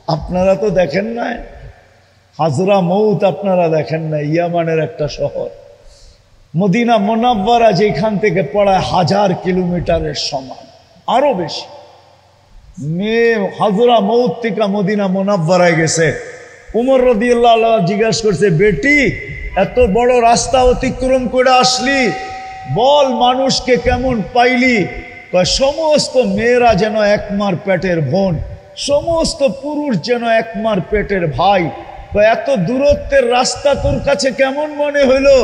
আপনারা তো দেখেন না, হাজরামউত আপনারা দেখেন না, ইয়ামানের একটা শহর। মদিনা মুনাওয়ারা যেখান থেকে পড়ায় 1000 কিলোমিটারের সমান, আরো বেশি। মেয়ে হাজরামউত থেকে মদিনা মুনাওয়ারায় গেছে। উমর রাদিয়াল্লাহু আনহু জিজ্ঞাসা করছে, বেটি এত বড় রাস্তা অতিক্রম করে আসলি, বল মানুষকে কেমন পাইলি? সমস্ত মেয়েরা যেন একমার পেটের বোন, সমস্ত পুরুষ যেন একমার পেটের ভাই। এত দূরত্বের রাস্তা তোর কাছে কেমন মনে হইলো?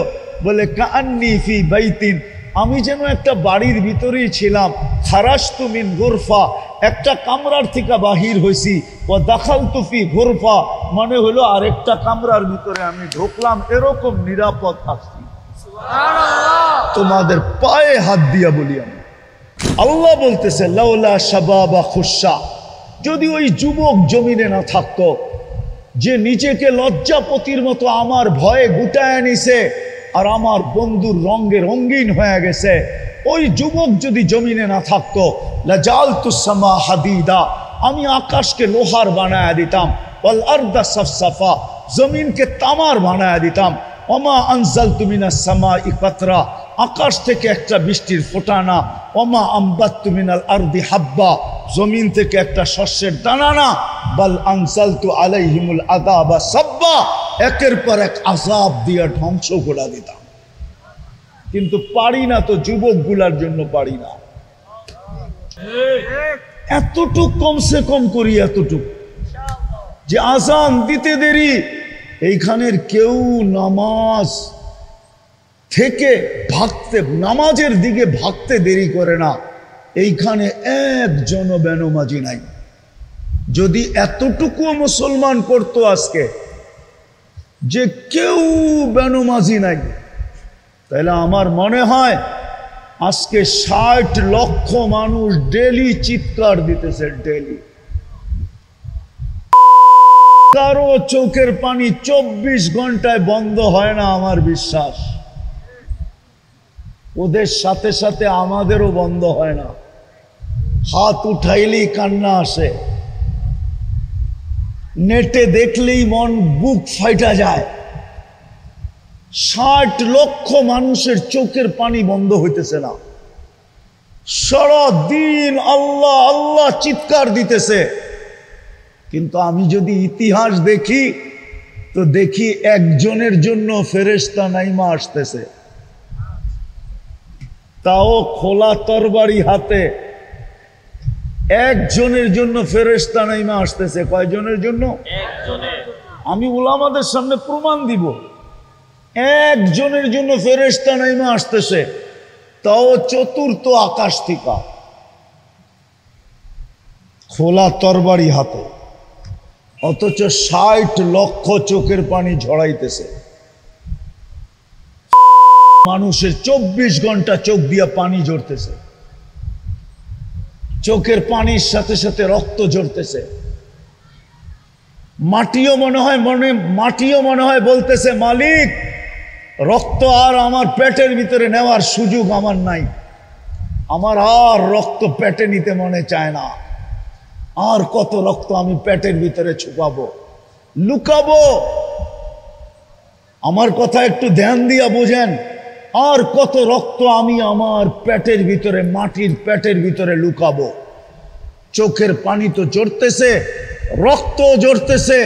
বলে কান্নি ফি বাইতিন, আমি যেন একটা বাড়ির ভিতরেই ছিলাম। খারাজতু মিন গুরফা, একটা কামরার থেকে বাহির হইছি। ও দাখালতু ফি গুরফা, মানে হলো আরেকটা কামরার ভিতরে আমি ঢুকলাম, এরকম নিরাপদ আছি। তোমাদের পায়ে হাত দিয়া বলি আমি, আল্লাহ বলতেছে লাউলা শাবাবা খুশা, যদি ওই যুবক জমিনে না থাকতো, যে নিজেকে লজ্জাপতির মতো আমার ভয়ে গুটায় নিছে আর আমার বন্ধুর রঙে রঙিন হয়ে গেছে, ওই যুবক যদি জমিনে না থাকতো, লাজালতুস সামা হাদিদা, আমি আকাশকে লোহার বানায় দিতাম, ওয়াল আরদা সাফসাফা, জমিনকে তামার বানায় দিতাম, ওমা আনজালতু মিনাস সামাই কাতরা, আকাশ থেকে একটা বৃষ্টির ফোঁটা না, ওমা আম্বাততু মিনাল আরদি হাব্বা, জমিন থেকে একটা শস্যের দানা না, বাল আনজালতু আলাইহিমুল আযাবা সাব্বা, একের পর এক আযাব দিয়ে ধ্বংস করে দিতাম। কিন্তু পারি না তো, যুবকগুলার জন্য পারি না। এতটুক কমসে কম করি, এতটুক যে আজান দিতে দেরি, এইখানের কেউ নামাজ থেকে ভাগতে, নামাজের দিকে ভাগতে দেরি করে না। এইখানে একজন বেনমাজি নাই। যদি এতটুকু মুসলমান করতো আজকে যে কেউ বেনমাজি নাই, তাহলে আমার মনে হয় আজকে 60 লক্ষ মানুষ ডেলি চিৎকার দিতেছে। ডেলি কারো চোখের পানি 24 ঘন্টায় বন্ধ হয় না, আমার বিশ্বাস। ওদের সাথে সাথে আমাদেরও বন্ধ হয় না। হাত উঠাইলেই কান্না আসে, নেটে দেখলেই মন বুক ফাইটা যায়। 60 লক্ষ মানুষের চোখের পানি বন্ধ হইতেছে না, সারা দিন আল্লাহ আল্লাহ চিৎকার দিতেছে। কিন্তু আমি যদি ইতিহাস দেখি তো দেখি একজনের জন্য ফেরেশতা নাইমা আসতেছে, তাও খোলা তরবারি হাতে। একজনের জন্য ফেরেশতা নাইমা আসতেছে। কয়জনের জন্য? আমি উলামাদের সামনে প্রমাণ দিব। একজনের জন্য ফেরেশতা নাইমা আসতেছে, তাও চতুর্থ আকাশ থেকে, খোলা তরবারি হাতে, অথচ 60 লক্ষ চোখের পানি ঝরাইতেছে। মানুষের 24 ঘন্টা চোখ দিয়া পানি ঝরতেছে, চোখের পানির সাথে সাথে রক্ত ঝরতেছে। মাটিও মনে হয় বলতেছে, মালিক রক্ত আর আমার পেটের ভিতরে নেওয়ার সুযোগ আমার নাই, আমার আর রক্ত পেটে নিতে মনে চায় না। আর কত রক্ত আমি পেটের ভিতরে ছুপাবো, লুকাবো? আমার কথা একটু ধ্যান দিয়া বুঝেন। আর কত রক্ত আমি আমার পেটের ভিতরে, মাটির পেটের ভিতরে লুকাবো? চোখের পানি তো ঝরতেছে, রক্ত ঝরতেছে,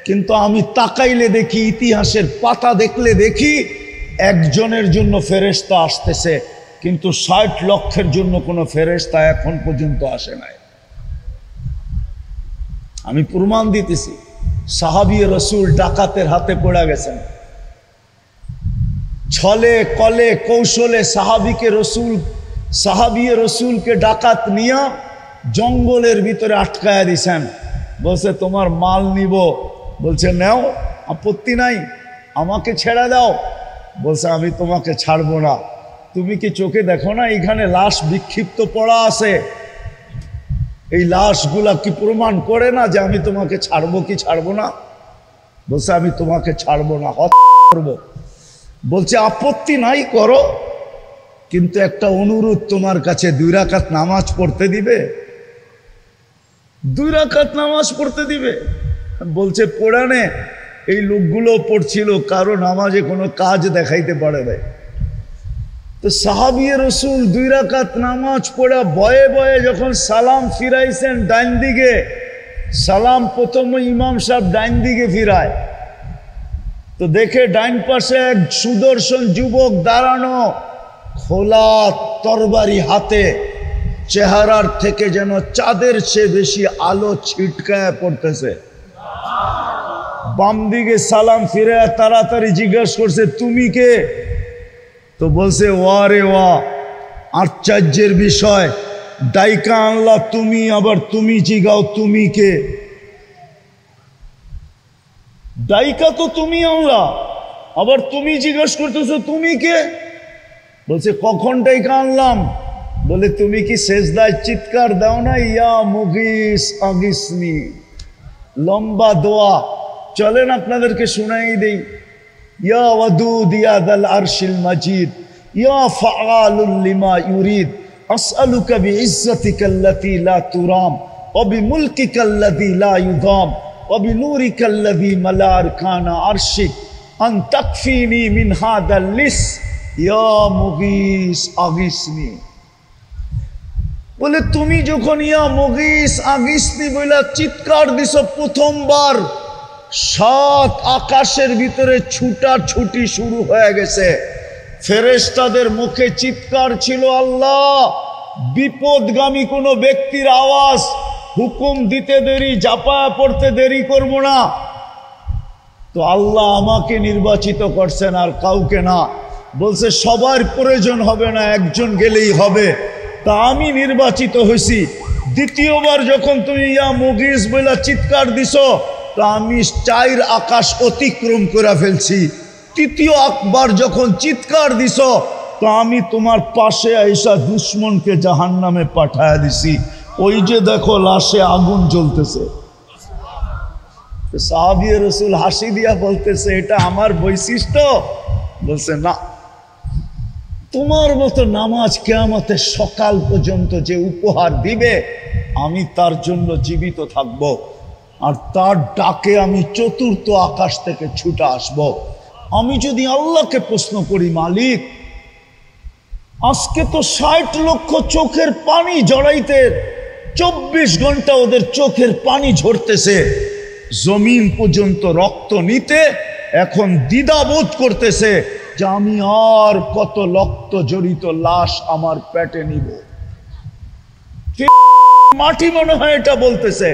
কিন্তু আমি তাকাইলে দেখি, ইতিহাসের পাতা দেখলে দেখি একজনের জন্য ফেরেশতা আসতেছে, কিন্তু 60 লক্ষের জন্য কোনো ফেরেশতা এখন পর্যন্ত আসে নাই। আমি প্রমাণ দিতেছি। সাহাবী রাসূল ডাকাতের হাতে পড়ে গেছেন। ছলে কলে কৌশলে সাহাবী রসুলকে ডাকাত নিয়া জঙ্গলের ভিতরে আটকায়া দিছেন। বলছে তোমার মাল নিব। বলছে নেও, আপত্তি নাই, আমাকে ছেড়ে দাও। বলছে আমি তোমাকে ছাড়বো না। তুমি কি চোখে দেখো না এখানে লাশ বিক্ষিপ্ত পড়া আছে? এই লাশগুলা কি প্রমাণ করে না যে আমি তোমাকে ছাড়বো কি ছাড়বো না? বলছে আমি তোমাকে ছাড়বো না, হত্যা করবো। বলছে আপত্তি নাই, করো, কিন্তু একটা অনুরোধ তোমার কাছে, 2 রাকাত নামাজ পড়তে দিবে? 2 রাকাত নামাজ পড়তে দিবে? বলছে কোরআনে এই লোকগুলো পড়ছিল কারো নামাজে কোনো কাজ দেখাইতে পারে না। তো সাহাবী রাসূল 2 রাকাত নামাজ পড়া ভয়ে ভয়ে যখন সালাম ফিরাইছেন ডান দিকে, সালাম প্রথমে ইমাম সাহেব ডান দিকে ফিরায়, তো দেখে ডাইন পাশে এক সুদর্শন যুবক দাঁড়ানো, খোলা তরবারি হাতে, চেহারার থেকে যেন চাঁদের চেয়ে বেশি আলো ছিটকায় পড়তেছে। বাম দিকে সালাম ফিরে তাড়াতাড়ি জিজ্ঞাসা করছে, তুমি কে? তো বলছে, ওয়া রে ওয়া, আশ্চর্যের বিষয়, ডাইকা আনলা তুমি, আবার তুমি জিগাও তুমি কে? ডাইকা তো তুমি আনলা, আবার তুমি জিজ্ঞাসা করতেছো তুমি কে? বলছে কখন ডাইকা আনলাম? বলে তুমি কি সেজদায় চিৎকার দাও না, ইয়া মুগিস আগিসনি? লম্বা দোয়া, চলেন আপনাদেরকে শুনাই দেই। ইয়া ওয়াদুদ ইয়া দাল আরশিল মাজিদ ইয়া ফাআলুল লিমা ইউরিদ আসআলুকা বিইজ্জাতিকাল্লাতী লা তুরাম ওয়া বিমুলকিকাল্লাযী লা ইউদাম ওয়া বিনূরিকাল্লাযী মালা আরকানা আরশিক আন তাকফিনি মিন হাদাল লিস ইয়া মুগিস আগিসনি। বলে তুমি যখন ইয়া মুগিস আগিসনি বলে চিৎকার দিছো প্রথমবার, 7 আকাশের ভিতরে ছুটাছুটি শুরু হয়ে গেছে। ফেরেশতাদের মুখে চিৎকার ছিল, আল্লাহ বিপদগামী কোনো ব্যক্তির আওয়াজ, হুকুম দিতে দেরি, জাপায়া পড়তে দেরি করব না। তো আল্লাহ আমাকে নির্বাচিত করছেন আর কাউকে না। বলছে সবার প্রয়োজন হবে না, একজন গেলেই হবে। তা আমি নির্বাচিত হয়েছি। দ্বিতীয়বার যখন তুমি ইয়া মুগিস বলে চিৎকার দিছো, তা আমি 4 আকাশ অতিক্রম করে ফেলছি। তৃতীয় একবার যখন চিৎকার দিছ, তো আমি তোমার পাশে আইসা দুশ্মনকে জাহান্নামে পাঠায়া দিছি। ওই যে দেখো লাশে আগুন জ্বলতেছে। সাহাবী রাসূল হাসি দিয়া বলতেছে, এটা আমার বৈশিষ্ট্য? বলছে না, তোমার মতো নামাজ কিয়ামতের সকাল পর্যন্ত যে উপহার দিবে, আমি তার জন্য জীবিত থাকব, আর তার ডাকে আমি 4র্থ আকাশ থেকে ছুটে আসব। আমি যদি আল্লাহকে প্রশ্ন করি, মালিক আজকে তো 60 লক্ষ চোখের পানি জড়াইতে 24 ঘন্টা ওদের চোখের পানি ঝরতেছে, জমিন পর্যন্ত রক্ত নিতে এখন দ্বিধাবোধ করতেছে যে আমি আর কত রক্ত জড়িত লাশ আমার পেটে নিব। মাটি মনে হয় এটা বলতেছে।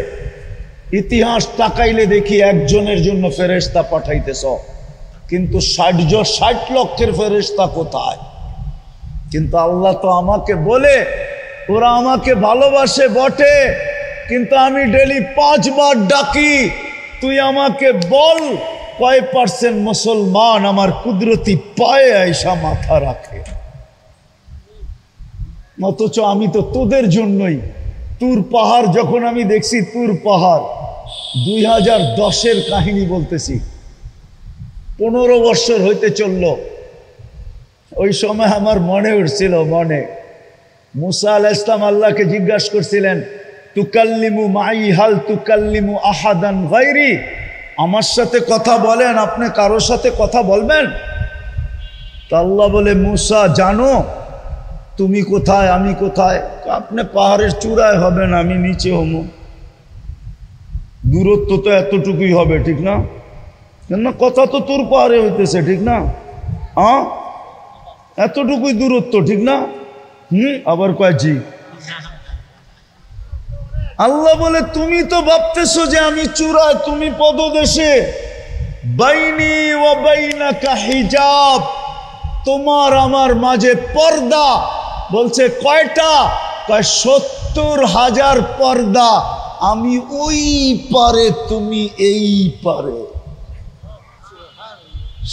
ইতিহাস তাকাইলে দেখি একজনের জন্য ফেরেশতা পাঠাইতেছ, কিন্তু 60 লক্ষের ফেরেশতা কোথায়? কিন্তু আল্লাহ তো আমাকে বলে, ওরা আমাকে ভালোবাসে বটে, কিন্তু আমি ডেলি 5 বার ডাকি, তুই আমাকে বল কয় % মুসলমান আমার কুদরতি পায়ে আইসা মাথা রাখে। অথচ আমি তো তোদের জন্যই। তুর পাহাড় যখন আমি দেখছি, তুর পাহাড় 2010-এর কাহিনী বলতেছি, 15 বছর হইতে চলল। ওই সময় আমার মনে উঠছিল, মনে মুসা আলাইহিস সালাম আল্লাহকে জিজ্ঞাসা করছিলেন, তুকাল্লিমু মাই হাল তুকাল্লিমু আহাদান গায়রি, আমার সাথে কথা বলেন, আপনি কারোর সাথে কথা বলবেন? তা আল্লাহ বলে, মুসা জানো তুমি কোথায়, আমি কোথায়? আপনি পাহাড়ের চূড়ায় হবেন, আমি নিচে হব। দূরত্ব তো এতটুকুই হবে, ঠিক না? কেন কথা তো তোর পাহাড়ে হইতেছে, ঠিক না? হ্যাঁ, এতটুকুই দূরত্ব, ঠিক না? আবার কয় জি। আল্লাহ বলে, তুমি তো ভাবতেছো যে আমি চূড়ায়, তুমি পদদেশে। বাইনি ওয়া বাইনাকা হিজাব, তোমার আমার মাঝে পর্দা। বলছে কয়টা? কয় 70,000 পর্দা। আমি ওই পারে, তুমি এই পারে।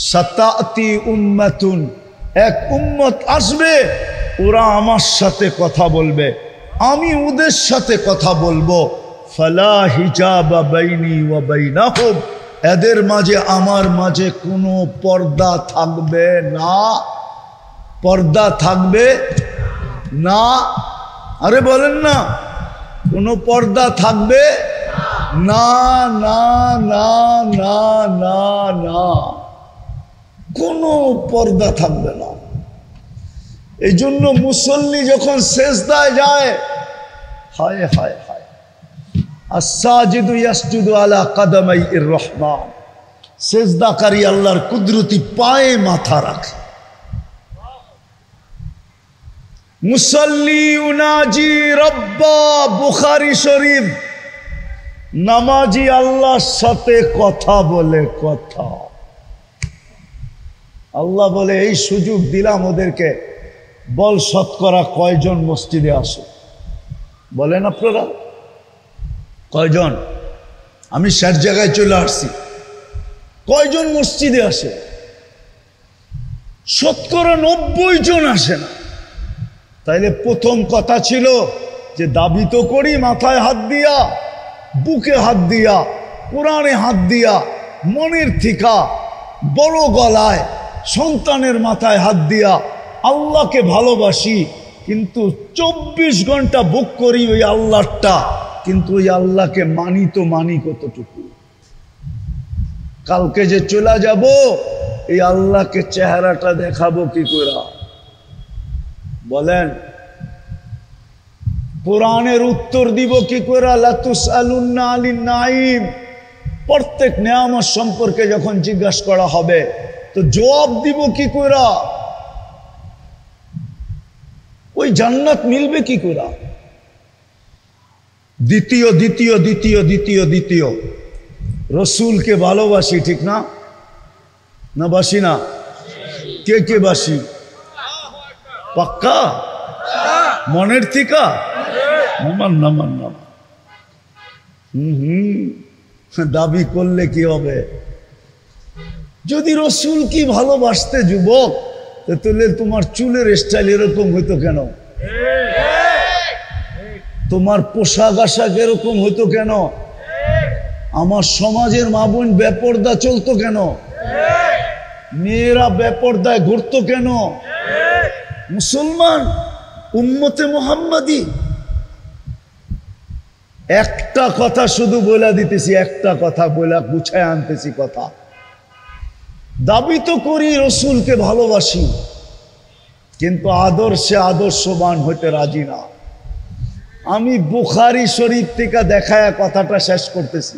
সাতাতি উম্মাতুন, এক উম্মত আসবে, ওরা আমার সাথে কথা বলবে, আমি ওদের সাথে কথা বলবো। ফালা হিজাবা বাইনি ওয়া বাইনাহুম, এদের মাঝে আমার মাঝে কোনো পর্দা থাকবে না। পর্দা থাকবে না। আরে বলেন না, কোনো পর্দা থাকবে না, না, না, না, না, না, কোনো পর্দা থাকবে না। এই জন্য মুসল্লি যখন সেজদায় যায়, হায় হায় হায়, আস-সাজিদু ইয়াসজুদু আলা কাদামাইর রহমান, সেজদাকারী আল্লাহর কুদরতি পায়ে মাথা রাখে। মুসল্লি উনাজি রব্বা, বুখারী শরীফ, নামাজি আল্লাহর সাথে কথা বলে। কথা আল্লাহ বলে এই সুযোগ দিলাম ওদেরকে, বল শতকরা কয়জন মসজিদে আসে? বলেন আপনারা কয়জন? আমি ৬০ জায়গায় চলে আসছি, কয়জন মসজিদে আসে? শতকরা ৯০ জন আসে না। তাইলে প্রথম কথা ছিল যে দাবি তো করি মাথায় হাত দিয়া, বুকে হাত দিয়া, কোরআনে হাত দিয়া, মনের থিকা, বড় গলায়, সন্তানের মাথায় হাত দিয়া আল্লাহকে ভালোবাসি, কিন্তু ২৪ ঘন্টা বুক করি ওই আল্লাহটা, কিন্তু ওই আল্লাহকে মানি তো মানি কতটুকু? কালকে যে চলে যাব এই আল্লাহকে চেহারাটা দেখাবো কি করে? বলেন, কোরআনের উত্তর দিব কি করে? লা তুসআলুন্না আনিন নাঈম, প্রত্যেক নেয়ামত সম্পর্কে যখন জিজ্ঞাসা করা হবে তো জবাব দিব কি করে? ওই জান্নাত মিলবে কি করে? দ্বিতীয় দ্বিতীয় দ্বিতীয় দ্বিতীয় দ্বিতীয় রসুলকে ভালোবাসি, ঠিক না? না বাসি না? কে কে বাসি? পাক্কা মনের থিকা? নামান নামান নাম। দাবি করলে কি হবে? যদি রসুল কি ভালোবাসতে যুবক, তাহলে তোমার চুলের স্টাইল এরকম হইতো কেন? তোমার পোশাক আশাক এরকম হইতো কেন? আমার সমাজের মা বোন বেপর্দা চলতো কেন? মেয়েরা বেপর্দায় ঘুরতো কেন? মুসলমান উম্মতে মুহাম্মাদি। একটা কথা শুধু বলে দিতেছি, একটা কথা বলে গুছায় আনতেছি কথা। দাবি তো করি রসুলকে ভালোবাসি, কিন্তু আদর্শে আদর্শবান হইতে রাজি না। আমি বুখারী শরীফ থেকে দেখায় কথাটা শেষ করতেছি।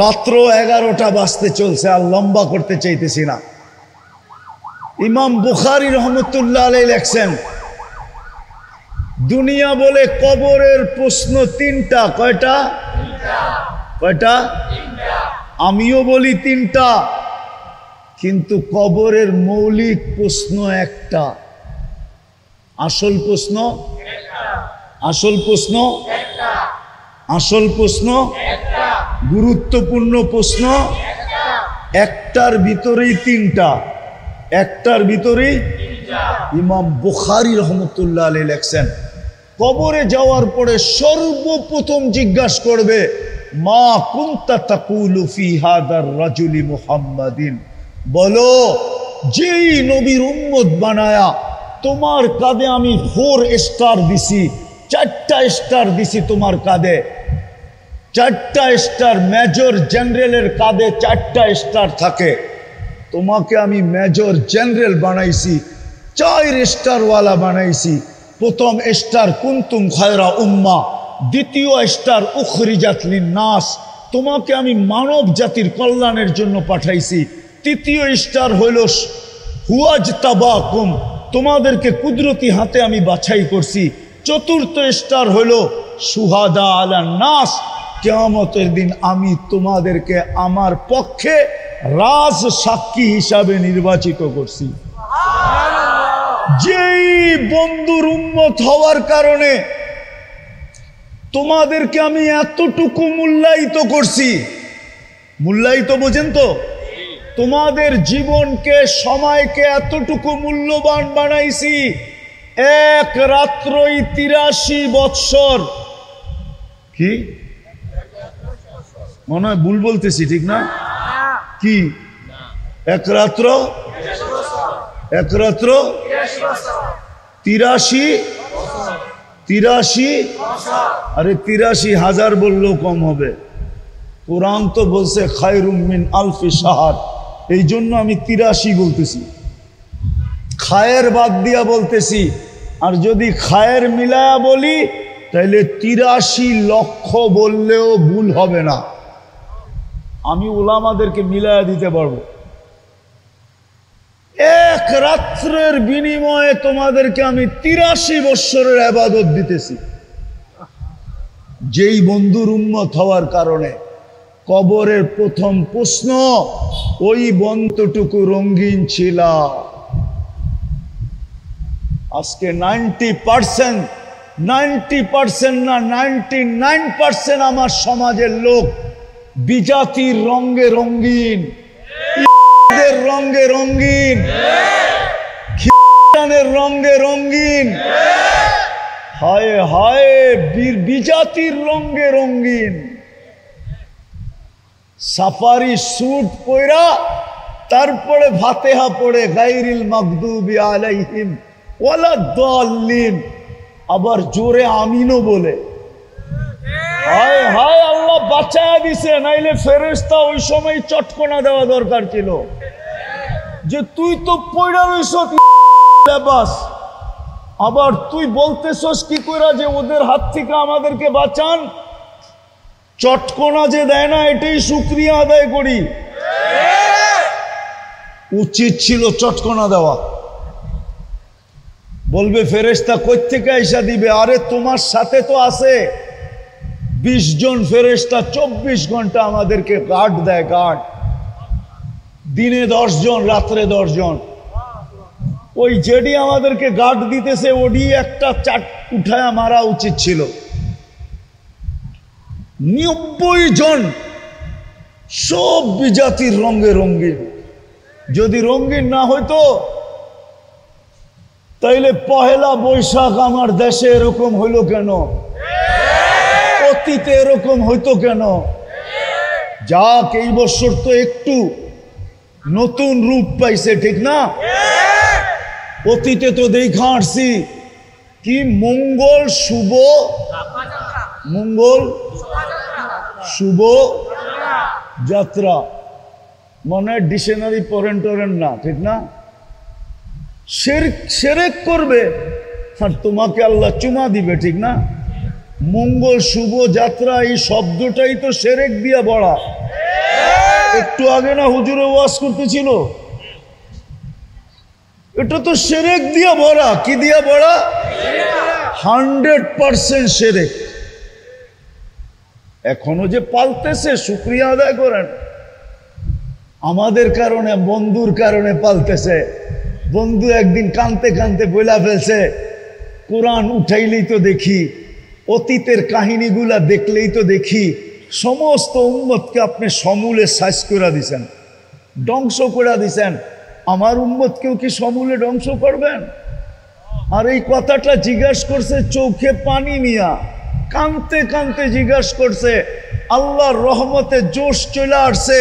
রাত্র 11টা বাজতে চলছে, আর লম্বা করতে চাইতেছি না। ইমাম বুখারী রহমতুল্লাহ আলাইহি লেখছেন, দুনিয়া বলে কবরের প্রশ্ন 3টা। কয়টা? কয়টা? আমিও বলি 3টা, কিন্তু কবরের মৌলিক প্রশ্ন একটা। আসল প্রশ্ন? আসল প্রশ্ন? আসল প্রশ্ন? গুরুত্বপূর্ণ প্রশ্ন? একটার ভিতরেই 3টা, একটার ভিতরেই। ইমাম বুখারী রহমতুল্লাহ আলাইহি লেখছেন, কবরে যাওয়ার পরে সর্বপ্রথম জিজ্ঞাসা করবে, মা কুনতা তাকুলু ফি হাদার রাজুলি মুহাম্মাদিন, বলো যেই নবীর উম্মত বানায়া তোমার কাঁধে আমি 4 স্টার দিছি, 4টা স্টার দিছি তোমার কাঁধে, 4টা স্টার। মেজর জেনারেলের কাঁধে 4টা স্টার থাকে, তোমাকে আমি মেজর জেনারেল বানাইছি, 4 স্টারওয়ালা বানাইছি। প্রথম স্টার কুনতুম খায়রা উম্মাহ, দ্বিতীয় স্টার উখরিজাত লিন্নাস, তোমাকে আমি মানব জাতির কল্যাণের জন্য পাঠাইছি। তৃতীয় স্টার হইল হুয়াজতাবাকুম, তোমাদেরকে কুদরতি হাতে আমি বাছাই করছি। চতুর্থ স্টার হইল শুহাদা আলান নাস, কিয়ামতের দিন আমি তোমাদেরকে আমার পক্ষে রাজ সাক্ষী হিসাবে নির্বাচিত করছি। যেই বন্ধুর উম্মত হওয়ার কারণে তোমাদেরকে আমি এতটুকু মূল্যায়িত করছি, মূল্যায়িত বোঝেন তো? তোমাদের জীবনকে, সময়কে এতটুকু মূল্যবান বানাইছি, এক রাত্রই 83 বৎসর। কি মনে হয় ভুল বলতেছি, ঠিক না? কি এক রাত্র? এক রাত্র 83 83? আরে 83,000 বললেও কম হবে। কোরআন তো বলছে খায়রুম মিন আলফি শাহর, এই জন্য আমি 83 বলতেছি, খায়ের বাদ দিয়া বলতেছি। আর যদি খায়ের মিলায়া বলি তাহলে 83 লক্ষ বললেও ভুল হবে না, আমি উলামাদেরকে মিলায়া দিতে পারবো। এক রাত্রের বিনিময়ে তোমাদেরকে আমি 83 বৎসরের ইবাদত দিতেছি। যেই বন্ধুর উম্মত হওয়ার কারণে কবরের প্রথম প্রশ্ন ওই বন্ধুটুকু রঙিন ছিল। আজকে 90% না 99% আমার সমাজের লোক বিজাতির রঙে রঙিন, রঙে রঙিন, খ্রিস্টানের রঙে রঙিন, হায় হায় বিজাতির রঙে রঙিন। সাফারি স্যুট পয়রা তারপরে ফাতিহা পড়ে গায়রিল মাগদুবি আলাইহিম ওয়ালাদ-দাল্লিন, আবার জোরে আমিনও বলে। হায় হায় আল্লাহ বাঁচায়া দিছে, নাইলে ফেরেশতা ওই সময় চটকনা দেওয়া দরকার ছিল যে তুই তো পয়রা রইছস লেবাস, আবার তুই বলতেছস কি কইরা যে ওদের হাত থেকে আমাদেরকে বাঁচান। চটকনা যে দেয় না এটাই শুকরিয়া আদায় করি, উচিত ছিল চটকনা দেওয়া। বলবে ফেরেশতা কই থেকে আইসা দিবে? আরে তোমার সাথে তো আছে 20 জন ফেরেশতা, 24 ঘন্টা আমাদেরকে গার্ড দেয়, গার্ড। দিনে 10 জন, রাত্রে 10 জন। ওই যেডি আমাদেরকে গার্ড দিতেছে ওডি একটা চাট উঠায়া মারা উচিত ছিল। 90 জন সব বিজাতির রঙে রঙিন। যদি রঙিন না হইতো তাইলে পহেলা বৈশাখ আমার দেশে এরকম হইল কেন? অতীতে এরকম হইতো কেন? যাক, এই বছর তো একটু নতুন রূপ পাইছে, ঠিক না? অতীতে তো দেখা আসছি কি মঙ্গল শুভ, মঙ্গল শুভ যাত্রা, মনে ডিকশনারি পড়েন টরেন না, ঠিক না? শিরক করবে আর তোমাকে আল্লাহ চুমা দিবে, ঠিক না? মঙ্গল শুভ যাত্রা এই শব্দটাই তো শিরক দিয়া বড়া। একটু আগে না হুজুরে ওয়াজ করতেছিল, এটা তো শিরক দিয়া ভরা। কি দিয়া ভরা? 100% শিরক। এখনো যে পালতেছে শুকরিয়া আদায় করেন। আমাদের কারণে, বন্ধুর কারণে পালতেছে। বন্ধু একদিন কানতে কানতে বইলা ফেলছে, কোরআন উঠাইলেই তো দেখি, অতীতের কাহিনীগুলা দেখলেই তো দেখি সমস্ত উম্মতকে আপনি সমূলে সাইজ করে দিছেন, ধ্বংস করে দিছেন। আমার উম্মতকেও কি সমূলে ধ্বংস করবেন? আর এই কথাটা জিজ্ঞাসা করছে চোখে পানি নিয়া, কানতে কানতে জিজ্ঞাসা করছে। আল্লাহর রহমতে জোশ চলে আসছে,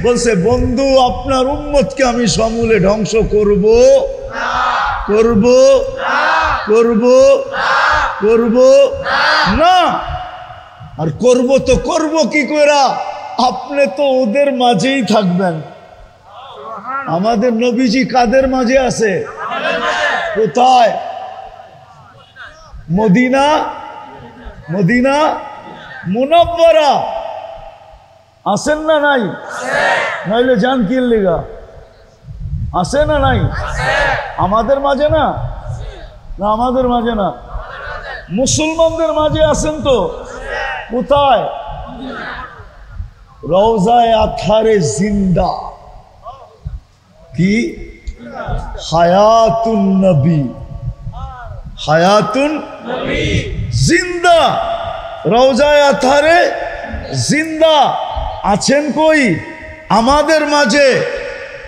বলছে বন্ধু আপনার উম্মতকে আমি সমূলে ধ্বংস করব করব করব করব না। আর করব তো করব কি কইরা? আপনি তো ওদের মাঝেই থাকবেন। আমাদের নবীজি কাদের মাঝে আছে? কোথায়? মদিনা, মদিনা মুনাব্বারা আছেন না নাই? নাইলে জান কি লিগা আছে না নাই? আমাদের মাঝে না? না আমাদের মাঝে না, মুসলমানদের মাঝে আছেন তো। কোথায়? রওজায়ে আতহারে জিন্দা। কি? হায়াতুন নবী, হায়াতুন জিন্দা। রওজায়ে আতহারে জিন্দা আছেন কই? আমাদের মাঝে।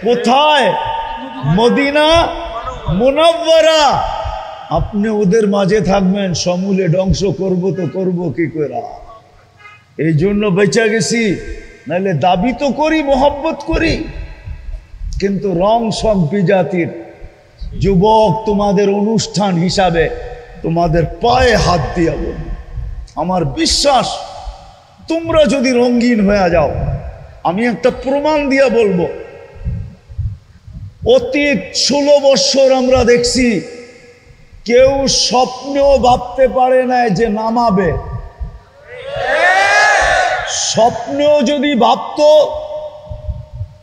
কোথায়? মদিনা মুনাব্বারা। আপনি ওদের মাঝে থাকবেন, সমূলে ধ্বংস করব তো করব কি করে? এই জন্য বেঁচে গেছি, নাহলে দাবি তো করি মোহাব্বত করি, কিন্তু রং সব বিজাতির। যুবক তোমাদের অনুষ্ঠান হিসাবে তোমাদের পায়ে হাত দিয়া বলবো, আমার বিশ্বাস তোমরা যদি রঙিন হয়ে যাও, আমি একটা প্রমাণ দিয়া বলবো, অতীত 16 বছর আমরা দেখছি কেউ স্বপ্নেও ভাবতে পারে না যে নামাবে। স্বপ্নেও যদি ভাবত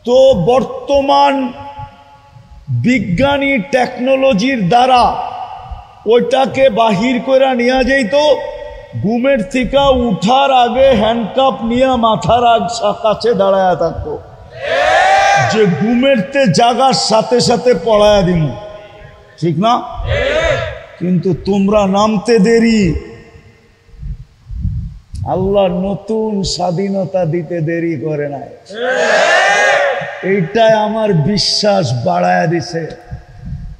তো বর্তমান বিজ্ঞানী টেকনোলজির দ্বারা ওইটাকে বাহির করে নিয়ে যাইত। ঘুমের থেকে উঠার আগে হ্যান্ডকাপ নিয়ে মাথার কাছে দাঁড়ায় থাকতো যে ঘুমেরতে জাগার সাথে সাথে পড়ায়া দিন, ঠিক না? কিন্তু তোমরা নামতে দেরি, আল্লাহ নতুন স্বাধীনতা দিতে দেরি করে নাই। এইটাই আমার বিশ্বাস বাড়ায়া দিছে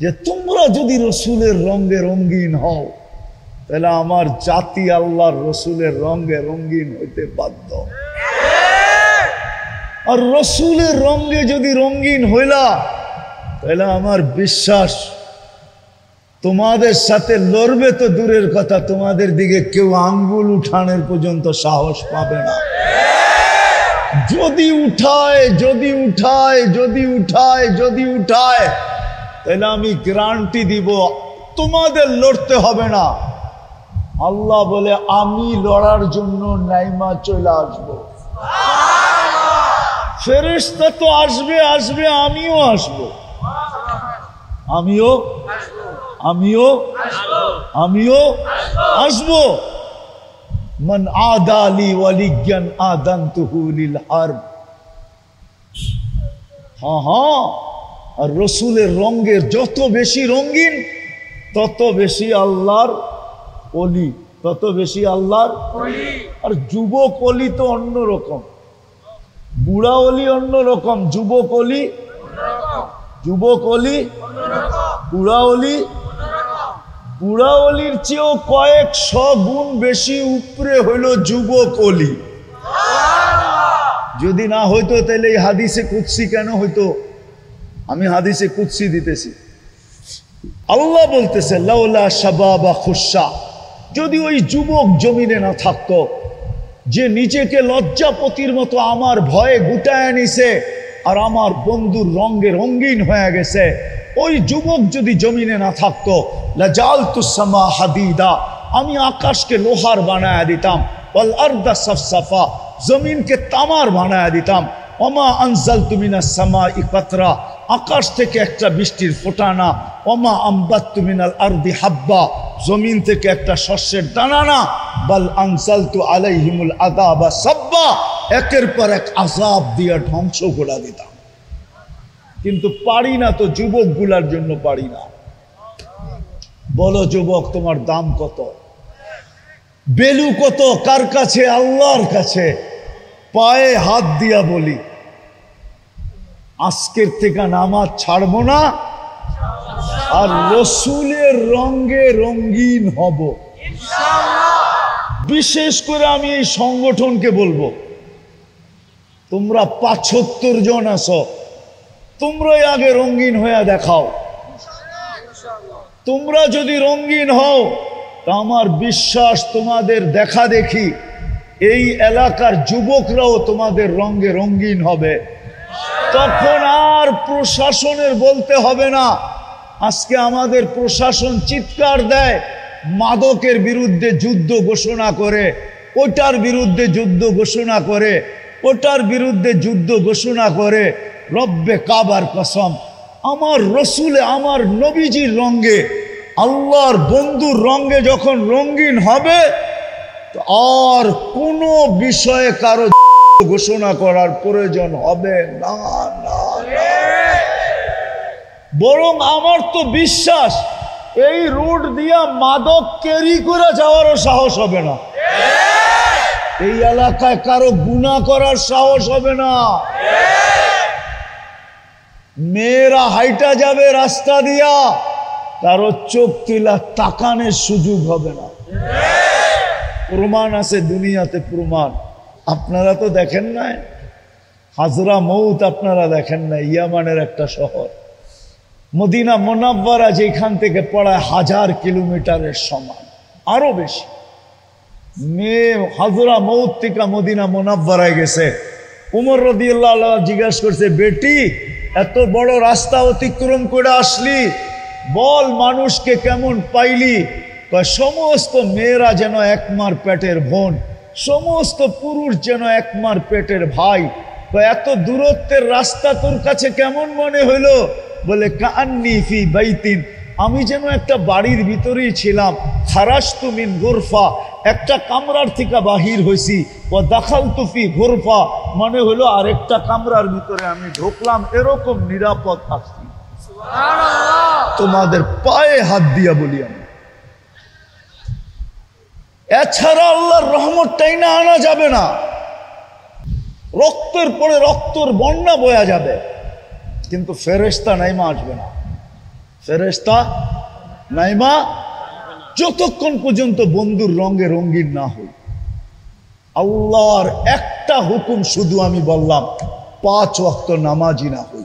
যে তোমরা যদি রসুলের রঙে রঙিন হও, তাহলে আমার জাতি আল্লাহর রসুলের রঙে রঙিন হইতে বাধ্য। আর রসুলের রঙে যদি রঙিন হইলা, তাহলে আমার বিশ্বাস তোমাদের সাথে লড়বে তো দূরের কথা, তোমাদের দিকে কেউ আঙ্গুল উঠানোর পর্যন্ত সাহস পাবে না। যদি উঠায় যদি উঠায় যদি উঠায় যদি উঠায়, তাহলে আমি গ্যারান্টি দিব তোমাদের লড়তে হবে না। আল্লাহ বলে আমি লড়ার জন্য নাইমা চলে আসবো। ফেরেশতা তো আসবে আসবে, আমিও আসবো, আমিও আমিও আমিও আসবো। মান আদালি ওয়ালিয়ান আদানতুহু লিল হারব। হ্যাঁ হ্যাঁ, আর রসুলের রঙের যত বেশি রঙিন তত বেশি আল্লাহর অলি, তত বেশি আল্লাহর। আর যুবক অলি তো অন্যরকম, বুড়া অলি অন্যরকম, যুবক অলি, যুবক অলি, বুড়া অলি। বুড়া অলির চেয়েও কয়েকশ গুণ বেশি উপরে হইল যুবক অলি। যদি না হইতো তাহলে এই হাদিসে কুদসি কেন হইতো? আমি হাদিসে কুদসি দিতেছি। আল্লাহ বলতেছে লাউলা শাবাবা খুশা, যদি ওই যুবক জমিনে না থাকতো যে নিজেকে লজ্জাপতির মতো আমার ভয়ে গুটায় নিছে আর আমার বন্ধুর রঙে রঙিন হয়ে গেছে, ওই যুবক যদি জমিনে না থাকতো লাজালতুস সামা হাদিদা, আমি আকাশকে লোহার বানায়া দিতাম, ওয়াল আরদা সাফসাফা, জমিনকে তামার বানায়া দিতাম, ওমা আনজালতু মিনাস সামাই কাতরা, আকাশ থেকে একটা বৃষ্টির ফোঁটা না, ওমা আম্বাততু মিনাল আরদি হাব্বা, জমিন থেকে একটা শস্যের দানা না, বাল আনজালতু আলাইহিমুল আযাবা সাব্বা, একের পর এক আযাব দিয়ে ধ্বংস করে দিতাম। কিন্তু পারি না তো, যুবক গুলার জন্য পারি না। বলো যুবক, তোমার দাম কত? বেলু কত? কার কাছে? আল্লাহর কাছে। পায়ে হাত দিয়া বলি, আজকের থেকে নামাজ ছাড়বো না, আর রসুলের রঙে রঙিন হব। বিশেষ করে আমি এই সংগঠনকে বলবো, তোমরা ৭৫ জন আছো, তোমরাই আগে রঙিন হয়ে দেখাও। তোমরা যদি রঙিন হও, তা আমার বিশ্বাস তোমাদের দেখা দেখি এই এলাকার যুবকরাও তোমাদের রঙে রঙিন হবে। তখন আর প্রশাসনের বলতে হবে না। আজকে আমাদের প্রশাসন চিৎকার দেয়, মাদকের বিরুদ্ধে যুদ্ধ ঘোষণা করে, ওটার বিরুদ্ধে যুদ্ধ ঘোষণা করে, ওটার বিরুদ্ধে যুদ্ধ ঘোষণা করে। রব্বে কাবার কসম, আমার রসুলে, আমার নবীজির রঙে, আল্লাহর বন্ধুর রঙে যখন রঙিন হবে, আর কোনো বিষয়ে কারো ঘোষণা করার প্রয়োজন হবে না, না। বরং আমার তো বিশ্বাস এই রোড দিয়া মাদক ক্যারি করে যাওয়ারও সাহস হবে না। এই এলাকায় কারো গুনাহ করার সাহস হবে না। মেয়েরা হাইটা যাবে রাস্তা দিয়া, কারো চোখ তুলা তাকানোর সুযোগ হবে না। প্রমাণ আছে দুনিয়াতে, প্রমাণ। আপনারা তো দেখেন নাই হাজরা মৌত, আপনারা দেখেন নাই ইয়ামানের একটা শহর, মদিনা মুনাওয়ারা যেখান থেকে পড়ায় 1000 কিলোমিটারের সমান, আরো বেশি। মেয়ে হাজরা মউত থেকে মদিনা মুনাওয়ারায় গেছে। উমর রাদিয়াল্লাহু আনহু জিজ্ঞাসা করছে, বেটি এত বড় রাস্তা অতিক্রম করে আসলি, বল মানুষকে কেমন পাইলি? সমস্ত মেয়েরা যেন একমার পেটের বোন, সমস্ত পুরুষ যেন একমার পেটের ভাই। এত দূরত্বের রাস্তা তোর কাছে কেমন মনে হইলো? বলে কান্নি ফি বাইতিন, আমি যেন একটা বাড়ির ভিতরেই ছিলাম। খারাজতু মিন গুরফা, একটা কামরার থেকে বাহির হইছি। ও দাখালতু ফি গুরফা, মনে হলো আরেকটা কামরার ভিতরে আমি ঢুকলাম, এরকম নিরাপদ আছি। তোমাদের পায়ে হাত দিয়া বলি আমি, এছাড়া আল্লাহর রহমতটাই না আনা যাবে না। রক্তের পরে রক্তর বন্যা বয়া যাবে, কিন্তু ফেরেশতা নাইমা আসবে না। ফেরেশতা নাইমা যতক্ষণ পর্যন্ত বন্ধুর রঙে রঙিন না হই। আল্লাহর একটা হুকুম শুধু আমি বললাম, 5 ওয়াক্ত নামাজি না হই।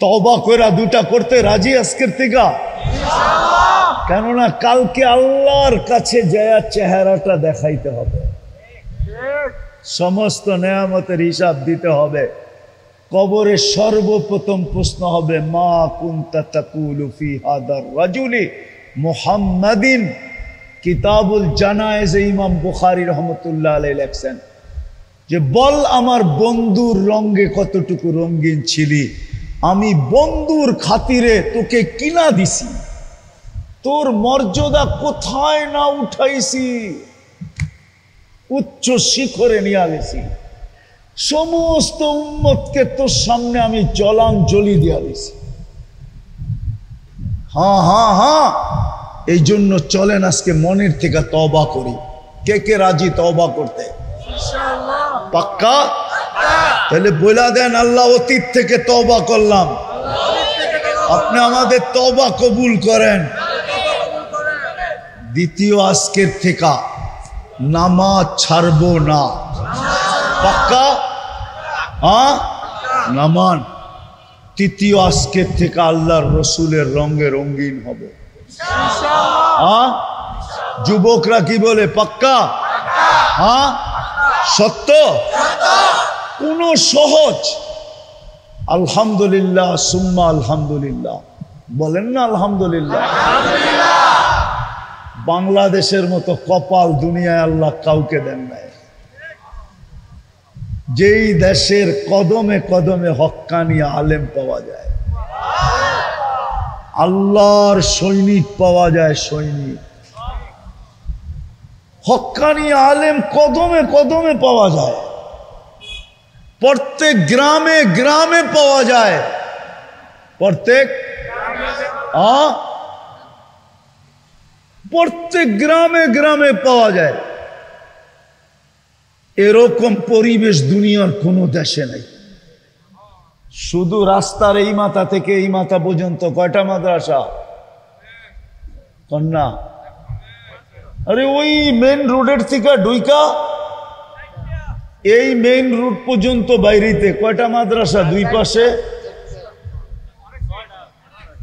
তওবা কইরা 2টা করতে রাজি আজকের থেকে? কেননা কালকে আল্লাহর কাছে যায় চেহারাটা দেখাইতে হবে, সমস্ত নেয়ামতের হিসাব দিতে হবে। কবরে সর্বপ্রথম প্রশ্ন হবে, মা কুনতা তাকুলু ফি হাদার রাজুলি মুহাম্মাদিন। কিতাবুল জানায়েজ ইমাম বুখারী রাহমাতুল্লাহ আলাইহি লেখছেন যে, বল আমার বন্ধুর রঙে কতটুকু রঙিন ছিলি, আমি বন্ধুর খাতিরে তোকে কিনা দিছি, তোর মর্যাদা কোথায় না উঠাইছি, উচ্চ শিখরে নিয়ে গেছি। সমস্ত উম্মতকে তোর সামনে আমি জলাঞ্জলি দিয়া দিছি। হ্যাঁ হ্যাঁ হ্যাঁ, এই জন্য চলেন আজকে মনের থেকে তওবা করি। কে কে রাজি তওবা করতে? পাক্কা? তাহলে বলে দেন, আল্লাহ অতীত থেকে তওবা করলাম, আপনি আমাদের তওবা কবুল করেন। দ্বিতীয়, আজকের থেকে নামাজ ছাড়বো না। পাক্কা? হ্যাঁ, নামান। তৃতীয়, আজকের থেকে আল্লাহর রসুলের রঙে রঙিন হবে। হ্যাঁ, যুবকরা কি বলে? পাক্কা? হ্যাঁ, সত্য? কোন সহজ? আলহামদুলিল্লাহ সুম্মা আলহামদুলিল্লাহ বলেন না? আলহামদুলিল্লাহ। বাংলাদেশের মতো কপাল দুনিয়ায় আল্লাহ কাউকে দেন নাই। যেই দেশের কদমে কদমে হক্কানি আলেম পাওয়া যায়, আল্লাহর সৈনিক পাওয়া যায়, সৈনিক হক্কানি আলেম কদমে কদমে পাওয়া যায়, প্রত্যেক গ্রামে গ্রামে পাওয়া যায়, প্রত্যেক গ্রামে গ্রামে পাওয়া যায়। এরকম পরিবেশ দুনিয়ার কোনো দেশে নেই। শুধু রাস্তার এই মাথা থেকে এই মাথা পর্যন্ত কয়টা মাদ্রাসা? কন্যা, আরে ওই মেন রোডের থেকে ঢুইকা এই মেইন রোড পর্যন্ত বাইরেতে কয়টা মাদ্রাসা? 2 পাশে।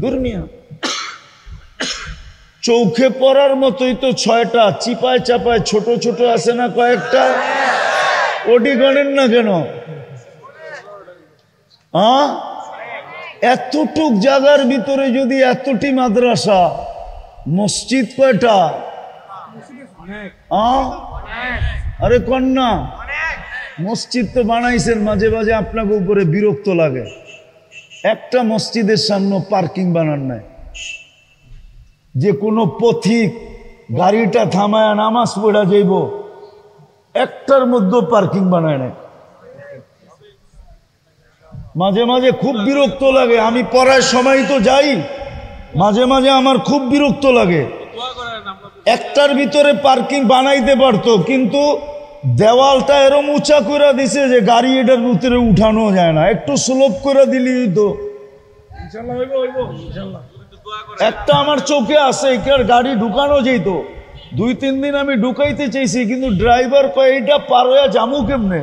দুর্মিয়া চৌখে পড়ার মতোই তো 6টা, চিপায় চাপায় ছোট ছোট আছে না কয়েকটা, ওটি গণেন না কেন? এতটুক জায়গার ভিতরে যদি এতটি মাদ্রাসা, মসজিদ কয়টা? আরে কন্যা, মসজিদ তো বানাইছেন, মাঝে মাঝে আপনাকে উপরে বিরক্ত লাগে। একটা মসজিদের সামনে পার্কিং বানান নাই, যে কোনো পথিক গাড়িটা থামায় নামাজ পড়া যাইব, একটার মধ্যে পার্কিং বানায় নাই। মাঝে মাঝে খুব বিরক্ত লাগে। আমি পড়ার সময় তো যাই, মাঝে মাঝে আমার খুব বিরক্ত লাগে। একটার ভিতরে পার্কিং বানাইতে পারতো, কিন্তু দেওয়ালটা এরম উঁচা করে দিছে যে গাড়ি এটার ভিতরে উঠানো যায় না। একটু স্লোপ করে দিলি তো একটা আমার চোখে আছে, এটার গাড়ি ঢুকানো যেত। 2-3 দিন আমি ঢুকাইতে চাইছি, কিন্তু ড্রাইভার কয় এইটা পার হয়ে যামু কেমনে?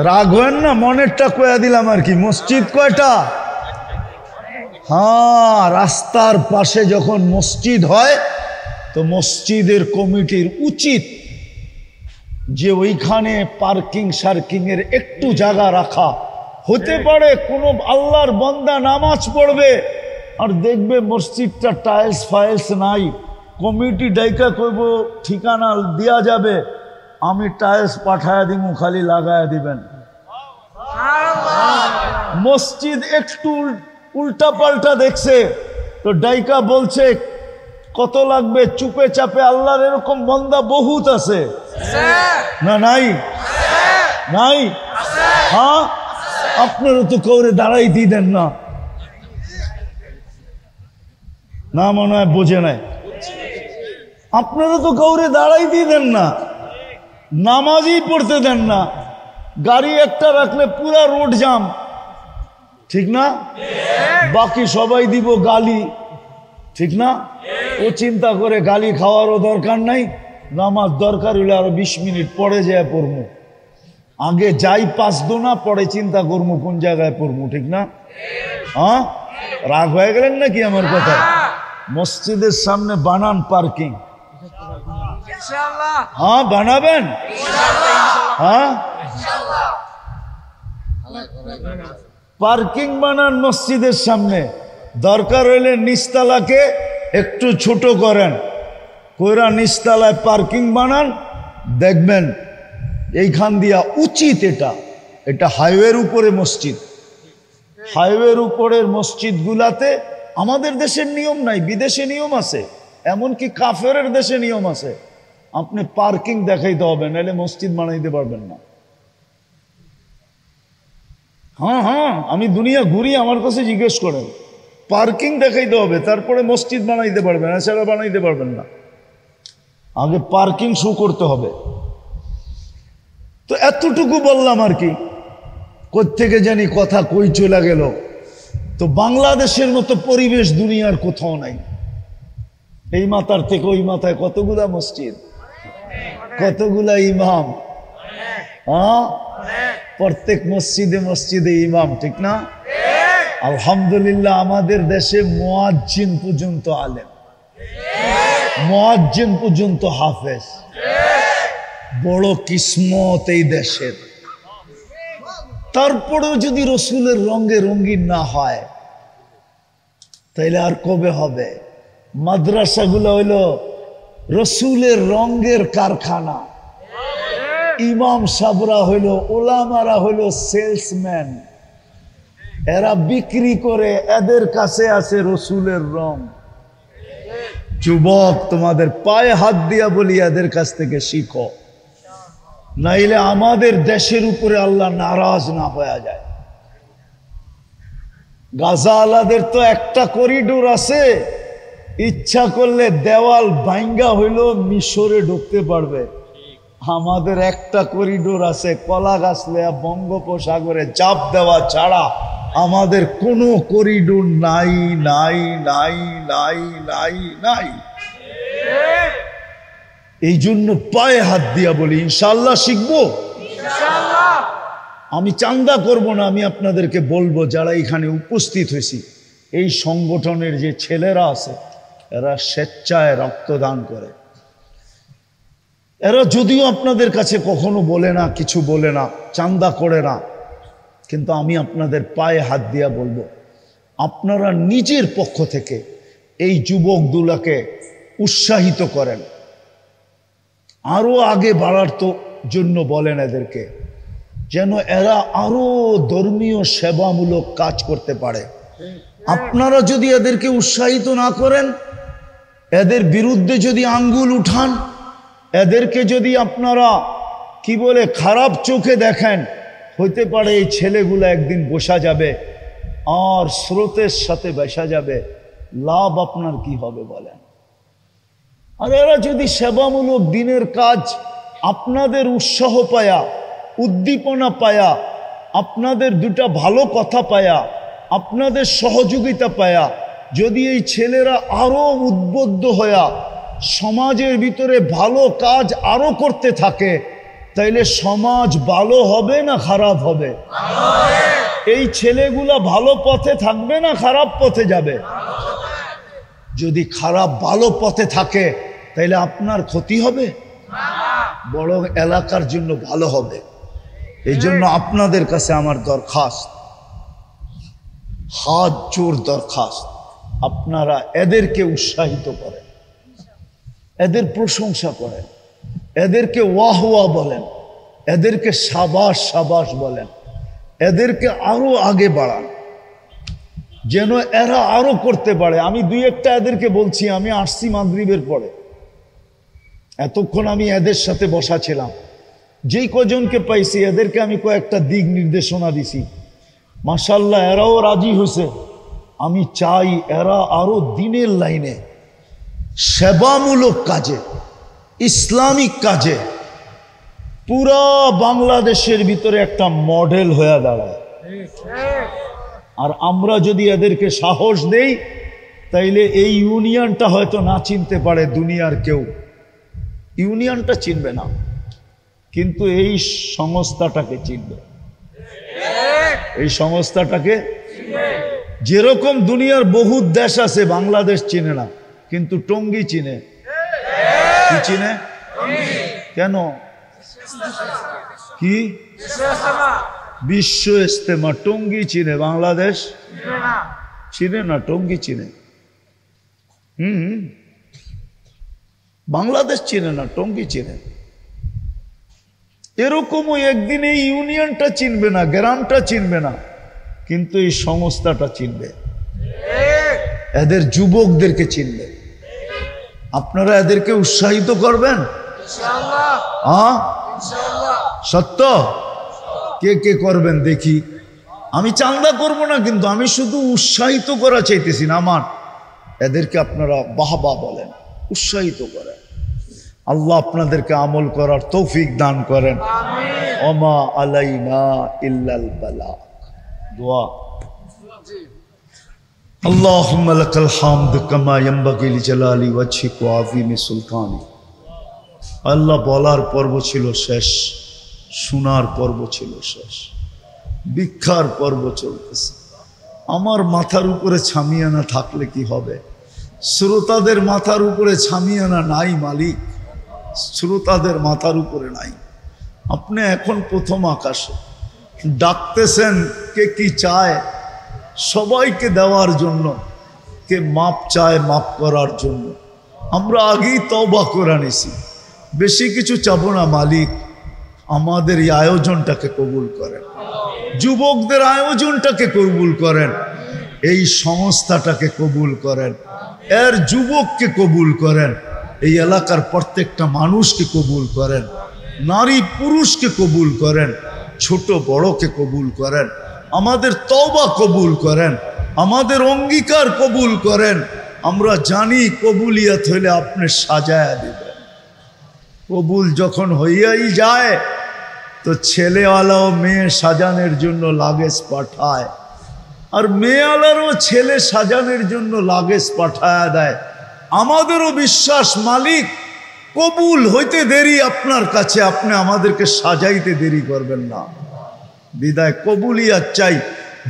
রাগ হয়েন না, মনেরটা কয়া দিলাম আর কি। মসজিদ কয়টা? হ্যাঁ, রাস্তার পাশে যখন মসজিদ হয় তো মসজিদের কমিটির উচিত যে ওইখানে পার্কিং সার্কিং এর একটু জায়গা রাখা। হতে পারে কোনো আল্লাহর বান্দা নামাজ পড়বে আর দেখবে মসজিদটা টাইলস ফাইলস নাই, কমিটি ডাইকা কইব ঠিকানা দেওয়া যাবে, আমি টাইলস পাঠায়া দিব, খালি লাগায়া দিবেন। মসজিদ একটু উল্টা পাল্টা দেখছে তো ডাইকা বলছে কত লাগবে, চুপে চাপে আল্লাহর এরকম বান্দা বহুত আছে না? নাই? নাই? হ্যাঁ, আপনারা তো কাউরে দাঁড়াই দিয়ে দেন না, না মনে হয় বোঝে নাই। আপনারা তো কাউরে দাঁড়াই দিয়ে দেন না, নামাজই পড়তে দেন না, গাড়ি একটা রাখলে পুরা রোড জাম, ঠিক না? বাকি সবাই দিব গালি, ঠিক না? ও চিন্তা করে গালি খাওয়ারও দরকার নাই, নামাজ দরকার হইলে আরো 20 মিনিট পরে যায় পড়বো, আগে যাই পাঁচদো না, পরে চিন্তা করবো কোন জায়গায় পড়বো, ঠিক না? হ্যাঁ, রাগ হয়ে গেলেন নাকি আমার কথা? মসজিদের সামনে বানান পার্কিং। হ্যাঁ, বানাবেন? হ্যাঁ, পার্কিং বানান মসজিদের সামনে। দরকার হইলে নিচতলাকে একটু ছোট করেন, কইরা নিচতলায় পার্কিং বানান, দেখবেন এইখান দিয়া উচিত। এটা হাইওয়ের উপরে মসজিদ, হাইওয়ের উপরের মসজিদ গুলাতে আমাদের দেশের নিয়ম নাই, বিদেশে নিয়ম আছে, এমনকি কাফেরের দেশে নিয়ম আছে, আপনি পার্কিং দেখাইতে হবে, নাহলে মসজিদ বানাইতে পারবেন না। হ্যাঁ হ্যাঁ, আমি দুনিয়া ঘুরি, আমার কাছে জিজ্ঞেস করেন, পার্কিং দেখাইতে হবে, তারপরে মসজিদ বানাইতে পারবেন, এছাড়া বানাইতে পারবেন না। আগে পার্কিং শো করতে হবে। তো এতটুকু বললাম আর কি, কোত্থেকে জানি কথা কই চলে গেল। তো বাংলাদেশের মতো পরিবেশ দুনিয়ার কোথাও নাই। এই মাথার থেকে ওই মাথায় কতগুলা মসজিদ, কতগুলা ইমাম, হ্যাঁ, প্রত্যেক মসজিদে মসজিদে ইমাম, ঠিক না? আলহামদুলিল্লাহ, আমাদের দেশে মুয়াজ্জিন পর্যন্ত আলেম, মুয়াজ্জিন পর্যন্ত হাফেজ। বড় কিসমত এই দেশের। তারপরেও যদি রসুলের রঙে রঙিন না হয় তাইলে আর কবে হবে? মাদ্রাসাগুলো হইল রসুলের রঙের কারখানা, ইমাম সাবরা হইল, ওলামারা হইল সেলসম্যান, এরা বিক্রি করে, এদের কাছে আছে রসুলের রং। যুবক, তোমাদের পায়ে হাত দিয়া বলি, এদের কাছ থেকে শিখো, নাইলে আমাদের দেশের উপরে আল্লাহ নারাজ না হয়ে যায়। গাজা আলাদের তো একটা করিডোর আছে, ইচ্ছা করলে দেওয়াল ভাঙ্গা হইল মিশরে ঢুকতে পারবে। আমাদের একটা করিডোর আছে, কলা গাছ লেয়া বঙ্গোপসাগরে চাপ দেওয়া ছাড়া আমাদের কোনো করিডোর নাই নাই নাই নাই নাই নাই। এই জন্য পায়ে হাত দিয়া বলি, ইনশাআল্লাহ শিখবো। আমি চান্দা করব না, আমি আপনাদেরকে বলবো যারা এখানে উপস্থিত হয়েছি, এই সংগঠনের যে ছেলেরা আছে এরা স্বেচ্ছায় রক্তদান করে। এরা যদিও আপনাদের কাছে কখনো বলে না, কিছু বলে না, চান্দা করে না, কিন্তু আমি আপনাদের পায়ে হাত দিয়া বলবো, আপনারা নিজের পক্ষ থেকে এই যুবক দুলাকে উৎসাহিত করেন, আরো আগে বাড়ার তো জন্য বলেন এদেরকে, যেন এরা আরো ধর্মীয় সেবামূলক কাজ করতে পারে। আপনারা যদি এদেরকে উৎসাহিত না করেন, এদের বিরুদ্ধে যদি আঙ্গুল উঠান, এদেরকে যদি আপনারা কি বলে খারাপ চোখে দেখেন, হইতে পারে এই ছেলেগুলো একদিন বসা যাবে আর স্রোতের সাথে বেসা যাবে। লাভ আপনার কি হবে বলেন? আর এরা যদি সেবামূলক দিনের কাজ আপনাদের উৎসাহ পায়া, উদ্দীপনা পায়া, আপনাদের দুটা ভালো কথা পায়া, আপনাদের সহযোগিতা পায়া, যদি এই ছেলেরা আরো উদ্বুদ্ধ হইয়া সমাজের ভিতরে ভালো কাজ আরো করতে থাকে, তাইলে সমাজ ভালো হবে না খারাপ হবে? এই ছেলেগুলা ভালো পথে থাকবে না খারাপ পথে যাবে? যদি খারাপ ভালো পথে থাকে তাইলে আপনার ক্ষতি হবে, বরং এলাকার জন্য ভালো হবে। এই জন্য আপনাদের কাছে আমার দরখাস্ত, হাত জোর দরখাস্ত, আপনারা এদেরকে উৎসাহিত করেন, এদের প্রশংসা করেন, এদেরকে ওয়াহ ওয়াহ বলেন, এদেরকে সাবাস সাবাস বলেন, এদেরকে আরো আগে বাড়ান যেন এরা আরো করতে পারে। আমি দুই একটা এদেরকে বলছি, আমি আসছি মাগরিবের পরে, এতক্ষণ আমি এদের সাথে বসা ছিলাম, যেই কজনকে পাইছি এদেরকে আমি কয়েকটা দিক নির্দেশনা দিছি, মাশাআল্লাহ এরাও রাজি হয়েছে। আমি চাই এরা আরো দিনের লাইনে সেবামূলক কাজে, ইসলামিক কাজে পুরা বাংলাদেশের ভিতরে একটা মডেল হয়ে দাঁড়ায়। আর আমরা যদি এদেরকে সাহস দেই তাইলে এই ইউনিয়নটা হয়তো না চিনতে পারে দুনিয়ার কেউ, ইউনিয়নটা চিনবে না, কিন্তু এই সংস্থাটাকে চিনবে। এই সংস্থাটাকে, যেরকম দুনিয়ার বহু দেশ আছে বাংলাদেশ চিনে না, কিন্তু টঙ্গী চিনে। কি চিনে? কেন? কি বিশ্ব ইজতেমা, টঙ্গী চিনে, বাংলাদেশ চিনে না, টঙ্গী চিনে। বাংলাদেশ চিনে না, টঙ্গী চিনে। এরকমও একদিন এই ইউনিয়নটা চিনবে না, গ্রামটা চিনবে না, কিন্তু এই সংস্থাটা চিনবে, এদের যুবকদেরকে চিনবে। আপনারা এদেরকে উৎসাহিত করবেন? হ্যাঁ, সত্য? কে কে করবেন দেখি। আমি চান্দা করব না, কিন্তু আমি শুধু উৎসাহিত করা চাইতেছি না আমার। এদেরকে আপনারা বাহবা বলেন, উৎসাহিত করেন। আল্লাহ আপনাদেরকে আমল করার তৌফিক দান করেন। ওমা আলাইনা ইল্লাল বালাগ। দোয়া। আল্লাহুম্মা লাকাল হামদ কামা ইয়ানবাগি লিজালালি ওয়াজহিক ওয়া আযীমি সুলতানি। আল্লাহ বলার পর্ব ছিল শেষ, শোনার পর্ব ছিল শেষ, ভিক্ষার পর্ব চলতেছে। আমার মাথার উপরে ছামিয়ানা থাকলে কি হবে? শ্রোতাদের মাথার উপরে ছামিয়ানা নাই মালিক, শ্রোতাদের মাথার উপরে নাই। আপনি এখন প্রথম আকাশে ডাকতেছেন, কে কি চায়? সবাইকে দেওয়ার জন্য, কে মাপ চায় মাপ করার জন্য। আমরা আগেই তওবা করে নিছি, বেশি কিছু চাবো না মালিক। আমাদের এই আয়োজনটাকে কবুল করেন, যুবকদের আয়োজনটাকে কবুল করেন, এই সংস্থাটাকে কবুল করেন, এর যুবককে কবুল করেন, এই এলাকার প্রত্যেকটা মানুষকে কবুল করেন, নারী পুরুষকে কবুল করেন, ছোট বড়কে কবুল করেন, আমাদের তওবা কবুল করেন, আমাদের অঙ্গীকার কবুল করেন। আমরা জানি কবুলিয়ত হইলে আপনি সাজায়া দিবেন। কবুল যখন হইয়াই যায় তো ছেলেওয়ালাও মেয়ে সাজানোর জন্য লাগেজ পাঠায়, আর মেয়েওয়ালারও ছেলে সাজানোর জন্য লাগেজ পাঠায় দেয়। আমাদেরও বিশ্বাস মালিক কবুল হইতে দেরি আপনার কাছে, আপনি আমাদেরকে সাজাইতে দেরি করবেন না। বিদায় কবুলিয়াত চাই,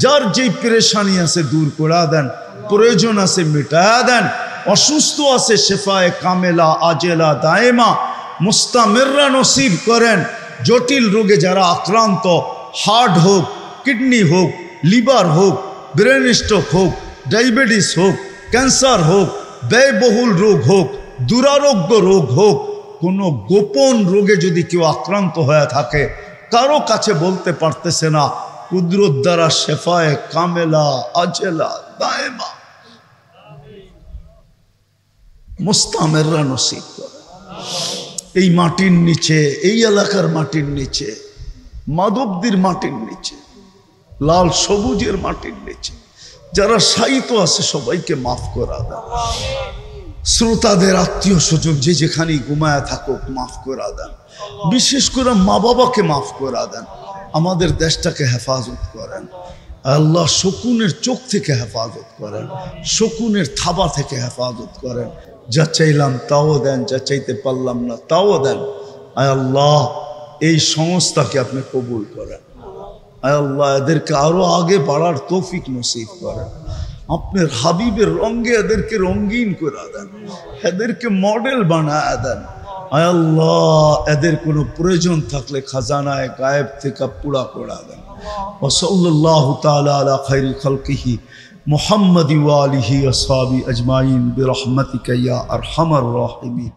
যার যেই পেরেশানি আছে দূর করে দেন, প্রয়োজন আছে মিটায়া দেন, অসুস্থ আছে শেফায়ে কামেলা আজেলা দায়েমা মুস্তামিররা নসিব করেন। জটিল রোগে যারা আক্রান্ত, হার্ট হোক, কিডনি হোক, লিভার হোক, ব্রেন স্ট্রোক হোক, ডায়াবেটিস হোক, ক্যান্সার হোক, ব্যয়বহুল রোগ হোক, দুরারোগ্য রোগ হোক, কোনো গোপন রোগে যদি কেউ আক্রান্ত হয়ে থাকে, কারো কাছে বলতে পারতেছে না, কুদরত দ্বারা শেফায়ে কামেলা আজেলা দায়েমা মুস্তামিররা নসিব করে। এই মাটির নিচে, এই এলাকার মাটির নিচে, মাধবদীর মাটির নিচে, লাল সবুজের মাটির নিচে যারা শায়িত আছে সবাইকে মাফ করা দেন। শ্রোতাদের আত্মীয় স্বজন যে যেখানেই ঘুমায়া থাকুক মাফ করা দেন। বিশেষ করে মা বাবাকে মাফ করা দেন। আমাদের দেশটাকে হেফাজত করেন আল্লাহ, শকুনের চোখ থেকে হেফাজত করেন, শকুনের থাবা থেকে হেফাজত করেন। যা চাইলাম তাও দেন, যা চাইতে পারলাম না তাও দেন। আয় আল্লাহ, এই সংস্থাকে আপনি কবুল করেন। আয় আল্লাহ, এদেরকে আরো আগে বাড়ার তৌফিক নসিব করেন। আপনার হাবিবের রঙে এদেরকে রঙিন করে দেন, এদেরকে মডেল বানায় দেন। আয় আল্লাহ, এদের কোনো প্রয়োজন থাকলে খাজানায় গায়েব থেকে পুরা করে দেন। ওয়া সাল্লাল্লাহু তাআলা আলা খায়রি খালকিহি মুহাম্মাদি ওয়া আলিহি ওয়া আসহাবি আজমাইন বিরহমাতিকা ইয়া আরহামার রাহিমিন।